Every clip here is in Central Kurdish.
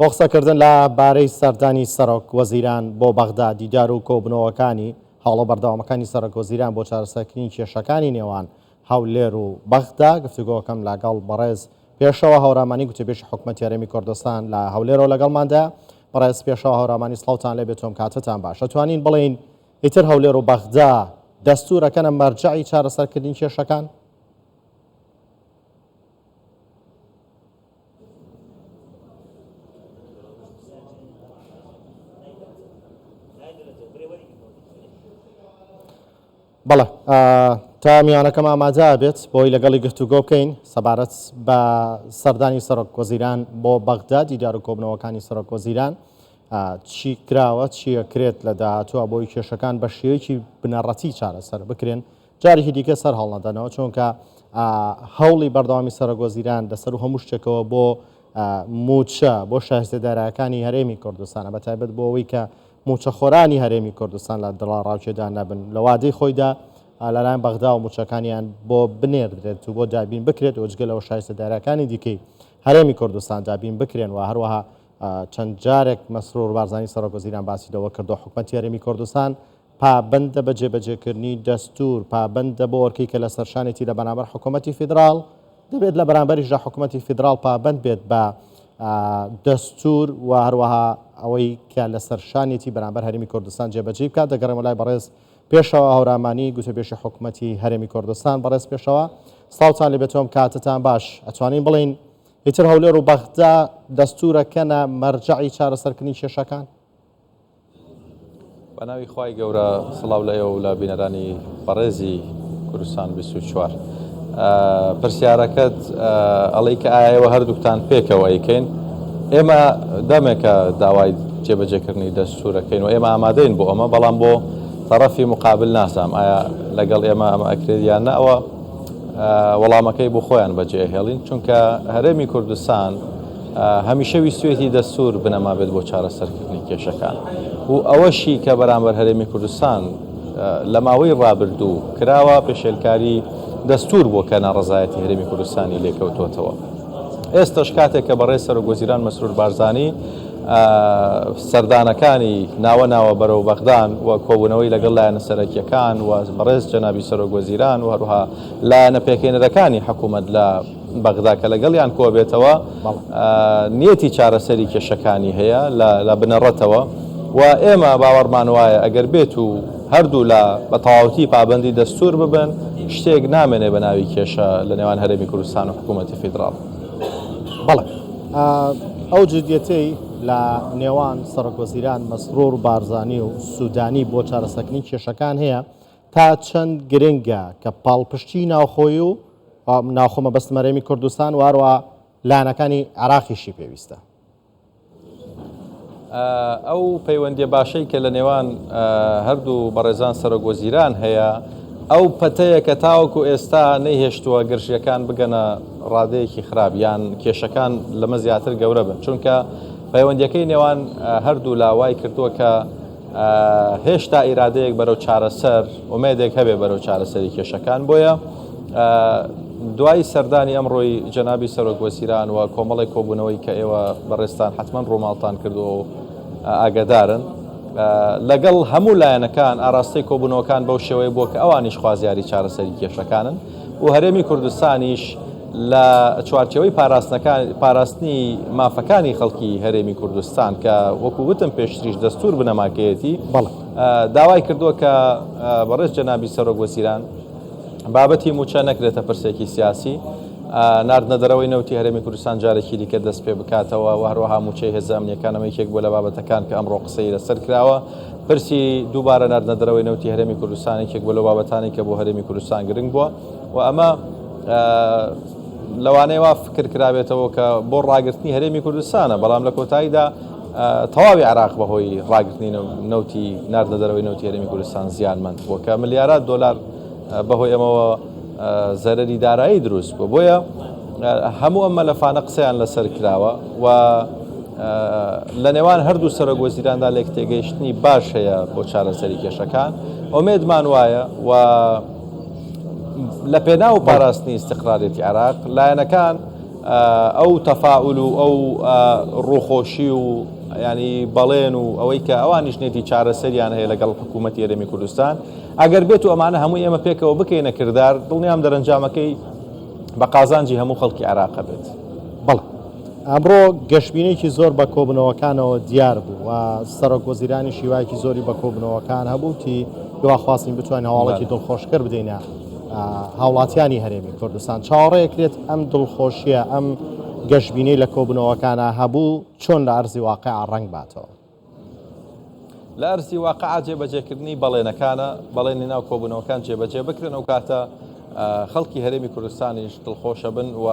بۆ قسەکردن لە بارەی سەردانی سەرۆک وەزیران بۆ بەغدا دیدار و کۆبنەوەکانی هەوڵە بەردەوامەکانی سەرۆک وەزیران بۆ چارەسەرکردنی کێشەکانی نێوان هەولێر و بەغدا گفتوگۆکەم لەگەڵ بەڕێز پێشەوە هەوڕامانی گوتێبێژی حکوومەتی هەرێمی کوردستان لە هەولێرەوە لەگەڵماندا. بەڕێز پێشەوە هەوڕامانی سڵاوتان لێ بێتۆم کاتتان باش. دەتوانین بڵێن ئیتر هەولێر و بەغدا دەستوورەکەنە مەرجعی چارەسەرکردنی کێشەکان؟ بەڵێ تا میوانەکەم ئامادە بێت بۆی لەگەڵی گفتوگۆ بکەین سەبارەت بە سەردانی سەرۆک وەزیران بۆ بەغدا دیدار و کۆبنەوەکانی سەرۆک وەزیران چی کراوە چیەکرێت لە داهاتووە بۆی کێشەکان بە شێوەیەکی بنەڕەتی چارەسەر بکرێن. جارێکی دیکە سەر هەڵنەدەنەوە چونکە هەوڵی بەردەوامی سەرۆک وەزیران لەسەر و هەموو شتێکەوە بۆ موچە بۆ شایستەدارەکانی هەرێمی کوردستانە بەتایبەت بۆ ئەوەی کە موچەخۆرانی هەرێمی کوردستان لە دڵا ڕاوچێدا نەبن لە وادەی خۆیدا لەلایەن بەغدا و موچەکانیان بۆ بنێردرێت و بۆ دابین بکرێت و جگەلەوە شایستەدارەکانی دیکەی هەرێمی کوردستان دابین بکرێن و هەروەها چەند جارێک مەسرور بارزانی سەرۆک وەزیران باسیەوە کردو حکوومەتی هەرێمی کوردستان پابەندە بە جێبەجێکردنی دەستور پابەندە بۆ وەرکەی کە لە سەرشانێتی لە بەرامبەر حکوومەتی فیدراڵ دەبێت لە بەرامبەریشدا حکوومەتی فیدراڵ پابەند بێت بە دەستور و هەروەها ئەوەی کە لە سەرشانێتی بەرامبەر هەرێمی کوردستان جێبەجێ بکات. دەگەڕێمە لای بەڕێز پێشەوە هەوڕامانی گوتێبێژی حکوومەتی هەرێمی کوردستان. بەڕێز پێشەوە سڵاوتان لێ بێتۆم کاتتان باش. ئەتوانین بڵین ئیتر هەولێر و بەغدا دەستورەکەنە مەرجعی چارەسەرکردنی کێشەکان؟ بە ناوی خوای گەورە سڵاو لەیەوە و لە بینەرانی بەڕێزی کوردستان 24 پرسیارەکەت ئەڵەی کە ئایەوە هەردووکتان پێکەوە ئەیکەین. ئێمە دەمێکە داوای جێبەجێکردنی دەستورەکەین و ئێمە ئامادەین بۆ ئەمە، بەڵام بۆ تەرەفی مقابل ناسام ئایا لەگەڵ ئێمە ئەمە ئەکرێت یان نە. ئەوە وەڵامەکەی بۆ خۆیان بەجێهێڵین، چونکە هەرێمی کوردستان هەمیشە ویستوێتی دەستور بنەما بێت بۆ چارەسەرکردنی کێشەکان و ئەوەشی کە بەرامبەر هەرێمی کوردستان لە ماوەی ڕابردوو کراوە پێشێلکاری دەستور بۆ کە ناڕەزایەتی هەرێمی کوردستانی لێکەوتوتەوە. ئێستاش کاتێک کە بەڕێز سەرۆک وەزیران مەسرور بارزانی سەردانەکانی ناوە بەرەو بەغدان و کۆبوونەوەی لەگەڵ لایەنە سەرەکیەکان و بەڕێز جەنابی سەرۆک وەزیران و هەروها لایەنە پێکەنەرەکانی حکوومەت لە بەغدا کە لەگەڵیان کۆبێتەوە نیەتی چارەسەری کێشەکانی هەیە لە بنەڕەتەوە و ئێمە باوەڕمان وایە ئەگەر بێت و هەردوو لە بە تەواوەتی پابەندی دەستور ببن شتێک نامێنێ بە ناوی کێشە لە نێوان هەرێمی کوردستان و حکوومەتی فیدراڵ. بەڵێ ئەو جدیەتەی لە نێوان سەرۆک وەزیران مەسرور بارزانی و سوودانی بۆ چارەسەرکردنی کێشەکان هەیە تا چەند گرنگە کە پاڵپشتی ناوخۆی و ناوخۆمە بەستمە هەرێمی کوردستان و هەروە لایەنەکانی عێراقیشی پێویستە. ئەو پەیوەندیە باشەی کە لە نێوان هەردوو بەڕێزان سەرۆک وەزیران هەیە ئەو پەتەیە کە تاوەکو ئێستا نەیهێشتووە گرژیەکان بگەنە ڕادەیەکی خراپ یان کێشەکان لەمە زیاتر گەورە بن، چونکە پەیوەندیەکەی نێوان هەردوو لاوای کردووە کە هێشتا ئیرادەیەک بەرەو چارەسەر ئومێدێک هەبێ بەرەو چارەسەری کێشەکان. بۆیە دوای سەردانی ئەمڕۆی جەنابی سەرۆک وەزیران و کۆمەڵی کۆبوونەوەی کە ئێوە بەڕێستان حتمەن ڕۆماڵتان کردووە و ئاگادارن لەگەڵ هەموو لایەنەکان ئاراستەی کۆبوونەوەکان بەو شێوەیە بووە کە ئەوانیش خوازیاری چارەسەری کێشەکانن و هەرێمی کوردستانیش لە چوارچەوەی پاراستنی مافەکانی خەڵکی هەرێمی کوردستان کە وەکو وتم پێشتریش دەستور بنەماکەیەتی داوای کردووە کە بەڕێز جەنابی سەرۆک وەزیران بابەتی موچە نەکرێتە پرسێکی سیاسی، ناردنە دەرەوەی نەوتی هەرێمی کوردستان جارێکی دیکە دەست پێ بکاتەوە و هەروەها موچەی هێزە ئەمنیەکانەوە یەکێک بۆ لە بابەتەکان کە ئەمڕۆ قسەی لەسەر کراوە. پرسی دووبارە ناردنە دەرەوەی نەوتی هەرێمی کوردستان یەکێک بۆ لە بابەتانی کە بۆ هەرێمی کوردستان گرنگ بووە و ئەمە لەوانەیە وا فکر کرابێتەوە کە بۆ ڕاگررتنی هەرێمی کوردستانە، بەڵام لە کۆتاییدا تەواوی عێراق بەهۆی ڕاگررتنی نەوتی ناردنە دەرەوەی نەوتی هەرێمی کوردستان زیانمەند بووە کە ملیارات دۆلار بەهۆی ئەمەوە زەرەری دارایی دروست بوو. بۆیە هەموو ئەمە لەفانە قسەیان لەسەر کراوە و لە نێوان هەردوو سەرۆک وەزیراندا لێک تێگەیشتنی باش هەیە بۆ چارەسەری کێشەکان. ئومێدمان وایە و لە پێناو پاراستنی استقرارێتی عێراق لایەنەکان ئەو تەفاعول و ئەو ڕووخۆشی و ینی بەڵێن و ئەوەی کە ئەوانیش نێتی چارەسەریان هەیە لەگەڵ حکوومەتی هەرێمی کوردستان ئەگەر بێت و ئەمانە هەموو ئێمە پێکەوە بکەینە کردار دڵنیام دەرەنجامەکەی بە قازانجی هەموو خەڵکی عێراق بێت. بەڵێ ئەمڕۆ گەشتبینێکی زۆر بە کۆبنەوەکانەوە دیار بوو و سەرۆکوەزیرانی شیوایەکی زۆری بە کۆبنەوەکان هەبووتی دواخواستین بتوانین هەواڵێکی دڵخۆشکر بدەینە هاوڵاتیانی هەرێمی کوردستان. چاوەڕێیەکرێت ئەم دڵخۆشیە ئەم گەشتبینەی لە کۆبنەوەکانە هەبوو چۆن لە ئەرزی واقع ڕنگ باتەوە؟ لە ئەرزی واقع جێبەجێکردنی بەڵێنەکانە بەڵێنی ناو کۆبوونەوەکان جێبەجێ بکرێن و کاتە خەڵکی هەرێمی کوردستانیش دڵخۆشە بن و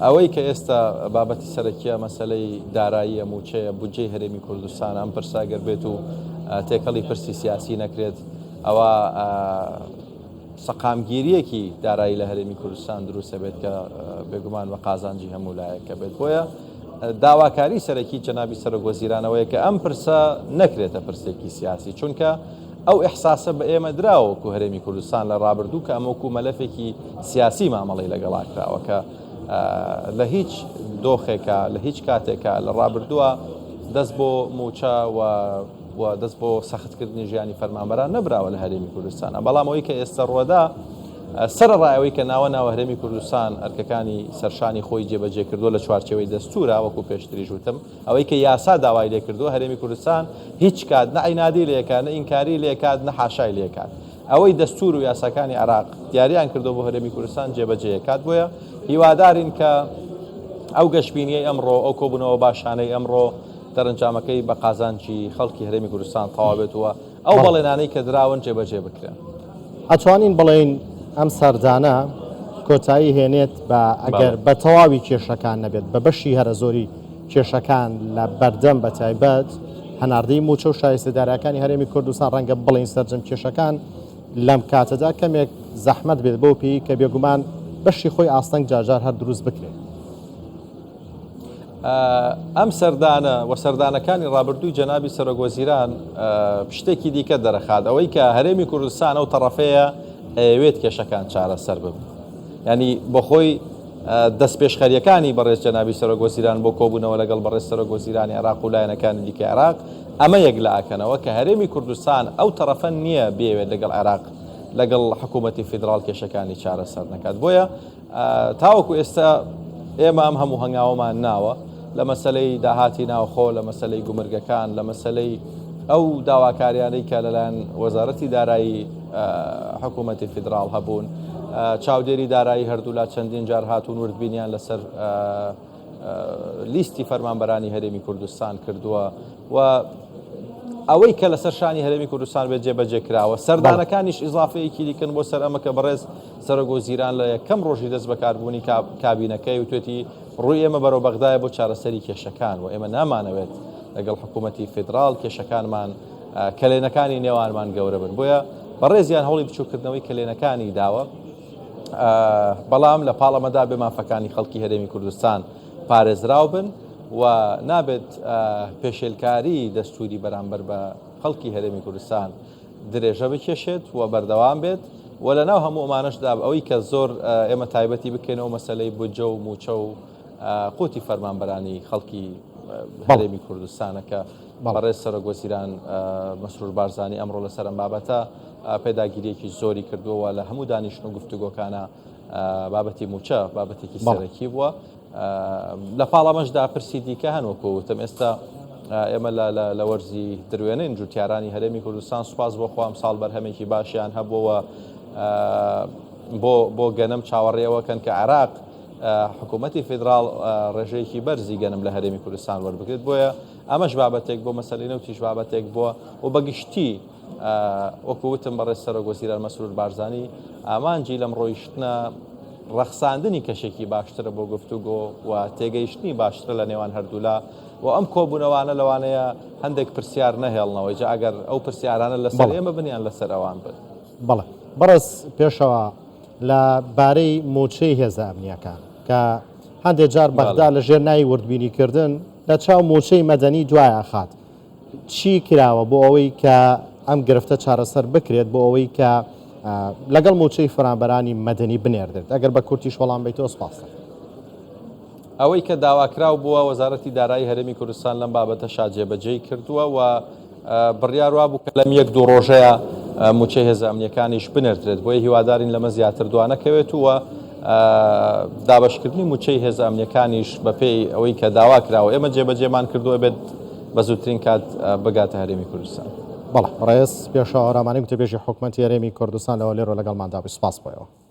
ئەوەی کە ئێستا بابەتی سەرەکیە مەسەلەی داراییە موچەیە بودجەی هەرێمی کوردستان ئەم پرساگەر بێت و تێکەڵی پرسی سیاسی نەکرێت ئەوە سەقامگیریەکی دارایی لە هەرێمی کوردستان دروستە بێت کە بێگومان بە قازانجی هەموو لایەکە بێت. بۆیە داواکاری سەرەکی جەنابی سەرۆکوەزیرانەوەیە کە ئەم پرسە نەکرێتە پرسێکی سیاسی چونکە ئەو ئیحساسە بە ئێمە دراوەکو هەرێمی کوردستان لە ڕابردوو کە ئەمەکو مەلەفێکی سیاسی مامەڵی لەگەڵا کراوە کە لە هیچ دۆخێکە لە هیچ کاتێکە لە ڕابردووە دەست بۆ موچە و دەست بۆ سەختکردنی ژیانی فەرمانبەران نەبراوە لە هەرێمی کوردستانە. بەڵام ئەوەی کە ئێستا ڕۆدا سەرڕایەوەی کە ناوە هەرێمی کوردستان ئەرکەکانی سەرشانی خۆی جێبەجێ کردو لە چوارچەوەی دەستورە وەکو پێشتری ژوتم ئەوەی کە یاسا داوای لێ کردو هەرێمی کوردستان هیچ کات نە عینادی لێکات نە ئینکاری لێکات نە حاشای لێکات. ئەوەی دەستور و یاساکانی عێراق دیاریان کردو بۆ هەرێمی کوردستان جێبەجێکات. بۆیە هیوادارین کە ئەو گەشتبینیەی ئەمڕۆ ئەو کۆبوونەوە باشانەی ئەمڕۆ دەرەنجامەکەی بە قازانجی خەڵکی هەرێمی کوردستان تەواو بێتەوە ئەو بەڵێنانەی کە دراون جێبەجێ بکرێن. ئەتوانین بڵێن ئەم سەردانە کۆتایی هێنێت بە ئەگەر بە تەواوی کێشەکان نەبێت بە بەشی هەرە زۆری کێشەکان لە بەردەم بە تایبەت هەناردەی موچە و شایستەداریەکانی هەرێمی کوردستان ڕەنگە بڵین سەرجەم کێشەکان لەم کاتەدا کەمێک زەحمەت بێت بۆ پێی کە بێگومان بەشی خۆی ئاستەنگ جاجار هەر دروست بکرێت. ئەم سەردانە و سەردانەکانی ڕابردووی جەنابی سەرۆکوەزیران شتێکی دیکە دەرەخات ئەوەی کە هەرێمی کوردستان ئەو تەڕەفەیە ئەوێت کێشەکان چارەسەر ببن. ینی بۆ خۆی دەستپێشخەریەکانی بەڕێز جەنابی سەرۆکوەزیران بۆ کۆبوونەوە لەگەڵ بەڕێز سەرۆکوەزیرانی عێراق و لایەنەکانی دیکە عێراق ئەمە یەک لە ئاکەنەوە کە هەرێمی کوردستان ئەو تەڕەفە نییە بێوێت لەگەڵ عێراق لەگەڵ حکوومەتی فیدرال کێشەکانی چارەسەر نەکات. بۆیە تاوەکو ئێستا ئێمە ئەم هەموو هەنگاوەمان ناوە لە مەسلەی داهاتی ناوخۆ لە مەسلەی گومرگەکان لە مەسلەی ئەو داواکاریانەی کە لەلایەن وەزارەتی دارایی حکوومەتی فیدرال هەبوون چاودێری دارایی هەردوو لا چەندین جار هاتوون وردبینیان لەسەر لیستی فەرمانبەرانی هەرێمی کوردستان کردووە و ئەوەی کە لەسەر شانی هەرێمی کوردستان بێت جێبەجێ کراوە. سەردانەکانیش ئیزافەیەکی دیکەن بۆ سەر ئەمە کە بەڕێز سەرۆکوەزیران لە یەکەم ڕۆژی دەست بەکاربوونی کابینەکەی وتێتی ڕووی ئێمە بەرەو بەغدایە بۆ چارەسەری کێشەکان و ئێمە نامانەوێت لەگەڵ حکوومەتی فیدرال کێشەکانمان کلێنەکانی نێوانمان گەورە بن. بۆیە بەڕێزیان هەوڵی بچووکردنەوەی کلێنەکانی داوە بەڵام لە پاڵەمەدا بێ مافەکانی خەڵکی هەرێمی کوردستان پارێزراو بن و نابێت پێشێلکاری دەستوری بەرامبەر بە خەڵکی هەرێمی کوردستان درێژە بکێشێت و بەردەوام بێت و لەناو هەموو ئەمانەشدا ئەوەی کە زۆر ئێمە تایبەتی بکەینەوە مەسەلەی بودجە و موچە و قوتی فەرمانبەرانی خەڵکی هەرێمی کوردستانە کە بەڕێز سەرۆکوەزیران مەسرور بارزانی ئەمڕۆ لەسەر ئەم بابەتە پێداگیریەکی زۆری کردووە لە هەموو دانیشتن و گفتوگۆکانە بابەتی موچە بابەتێکی سەرەکی بووە. لە پاڵەمەشدا پرسی دیکە هەنوەکو وتم ئێستا ئێمە لە وەرزی دروێنین جوتیارانی هەرێمی کوردستان سوپاس بۆ خۆم ساڵ بەرهەمێکی باشیان هەبووە بۆ گەنم چاوەڕێەوەکەن کە عێراق حکوومەتی فیدرال ڕێژەیەکی بەرزی گەنم لە هەرێمی کوردستان وەربگرێت. بۆیە ئەمەش بابەتێک بۆ مەسەلەی نەوتیش بابەتێک بووە و بەگشتی وەکووتم بەڕێز سەرۆکوەزیران مەسرور بارزانی ئامانجی لەم ڕۆیشتنە ڕەخساندنی کەشێکی باشترە بۆ گفتوگۆ و تێگەیشتنی باشترە لە نێوان هەردوولا و ئەم کۆبوونەوانە لەوانەیە هەندێک پرسیار نەهێڵنەوەی جا ئەگەر ئەو پرسیارانە لەسەر ئێمە بنیان لەسەر ئەوان بن. بەڵێ بەڕێز پێشەوە لە بارەی موچەی هێزە ئەمنیەکان کە هەندێک جار بەغدا لە ژێر ناوی وردبینیکردن لە چاو موچەی مەدەنی دوایە خات چی کراوە بۆ ئەوەی کە ئەم گرفتە چارەسەر بکرێت بۆ ئەوەی کە لەگەڵ موچەی فەرمانبەرانی مەدەنی بنێردێت ئەگەر بە کورتیش وەڵام بیتەوە سپاس. ئەوەی کە داواکراو بووە وەزارەتی دارایی هەرێمی کوردستان لەم بابەتە شاجێبەجێی کردووە و بڕیار وا بوو کە لەم 1-2 ڕۆژەیە موچەی هێزە ئەمنیەکانیش بنێردرێت بۆیە هیوادارین لەمە زیاتر دوانەکەوێت وە دابشکردنی موچەی هێزە ئەمنیەکانیش بەپێی ئەوەی کە داواکراوە ئێمە جێبەجێمان کردووە بێت بە زووترین کات بگاتە هەرێمی کوردستان. بەڵێ ڕێز پێشەوە ئەرامانەی وتەبێژی حکوومەتی هەرێمی کوردستان لەوە لێرە لەگەڵماندا بوو. سپاس بۆیەوە.